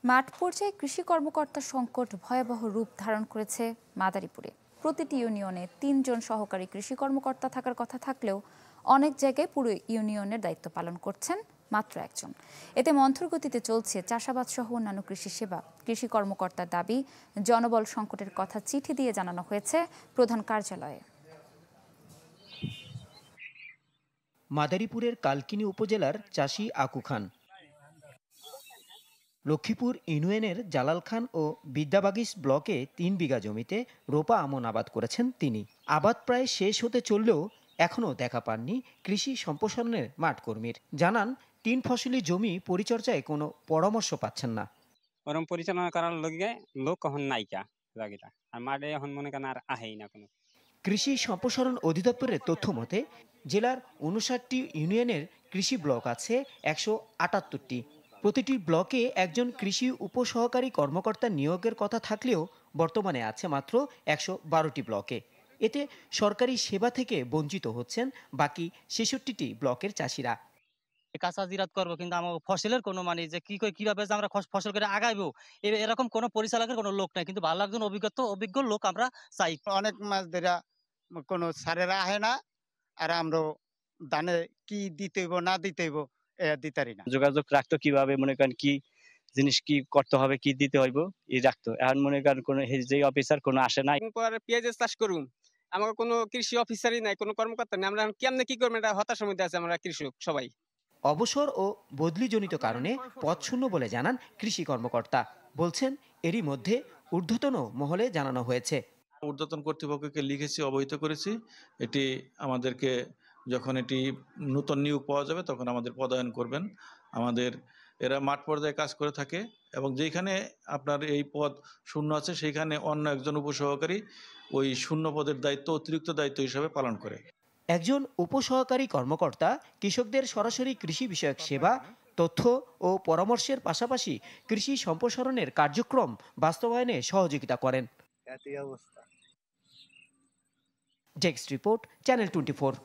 মাঠ পর্যায়ে কৃষি কর্মকর্তা সংকট ভয়াবহ রূপ ধারণ করেছে মাদারীপুরে। প্রতিটি ইউনিয়নে ৩ জন সহকারী কৃষি কর্মকর্তা থাকার কথা থাকলেও অনেক জায়গায় পুরো ইউনিয়নের দায়িত্ব পালন করছেন মাত্র একজন। এতে মন্থর গতিতে চলছে চাষাবাদ সহ অন্যান্য কৃষি সেবা। কৃষি কর্মকর্তার দাবি, জনবল সংকটের কথা চিঠি দিয়ে জানানো হয়েছে প্রধান কার্যালয়ে। মাদারীপুরের কালকিনি উপজেলার চাষী আকু খান লক্ষ্মীপুর ইউনিয়নের জালাল খান ও বিদ্যাবাগিস ব্লকে ৩ বিঘা জমিতে রোপা আমন আবাদ করেছেন তিনি। আবাদ প্রায় শেষ হতে চললেও এখনও দেখা পাননি কৃষি সম্প্রসারণের মাঠ কর্মীর। জানান ৩ ফসলি জমি পরিচর্যায় কোনো পরামর্শ পাচ্ছেন না। ওরম পরিচালনা করার লোক এখন নাইকা জায়গাটা, আর মাঠে এখন মনে করেন আর আহেই না কোনো। কৃষি সম্প্রসারণ অধিদপ্তরের তথ্য মতে জেলার ৫৯টি ইউনিয়নের কৃষি ব্লক আছে ১৭৮টি। প্রতিটি ব্লকে একজন কৃষি উপসহকারী কর্মকর্তা নিয়োগের কথা থাকলেও বর্তমানে আছে মাত্র ১১২টি ব্লকে। এতে সরকারি সেবা থেকে বঞ্চিত হচ্ছেন বাকি ৬৬টি ব্লকের চাষিরা। কাঁচা জিরাত করবো, কিন্তু আমার ফসলের কোনো মানে যে কিভাবে যে আমরা ফসল করে আগাইবো এরকম কোনো পরিচালকের কোনো লোক নাই, কিন্তু ভালো একজন অভিজ্ঞ লোক আমরা চাই। অনেক মাস ধরে কোনো সারেরা আহে না, আর আমরা ধানে কি দিতে হইব না দিতে হইব দিতারি না। যোগাযোগ রাখতো কিভাবে, মনে করেন কি জিনিস কি করতে হবে, কি দিতে হইব এই রাখতো। এখন মনে করেন কোনো যে অফিসার কোনো আসে না। পেঁয়াজের চাষ করুন, আমাকে কোনো কৃষি অফিসারই নাই, কোনো কর্মকর্তা নেই। আমরা কেমনে কি করবো, এটা হতাশার মধ্যে আছে আমরা কৃষক সবাই। অবসর ও বদলিজনিত কারণে পদ শূন্য বলে জানান কৃষি কর্মকর্তা। বলছেন এরই মধ্যে ঊর্ধ্বতন মহলে জানানো হয়েছে। ঊর্ধ্বতন কর্তৃপক্ষকে লিখেছি, অবহিত করেছি। এটি আমাদেরকে যখন এটি নতুন নিয়োগ পাওয়া যাবে তখন আমাদের পদায়ন করবেন। আমাদের এরা মাঠ পর্যায়ে কাজ করে থাকে এবং যেখানে আপনার এই পদ শূন্য আছে সেইখানে অন্য একজন উপসহকারী ওই শূন্য পদের দায়িত্ব অতিরিক্ত দায়িত্ব হিসাবে পালন করে। একজন উপসহকারী কর্মকর্তা কৃষকদের সরাসরি কৃষি বিষয়ক সেবা, তথ্য ও পরামর্শের পাশাপাশি কৃষি সম্প্রসারণের কার্যক্রম বাস্তবায়নে সহযোগিতা করেন। Desk report, channel 24।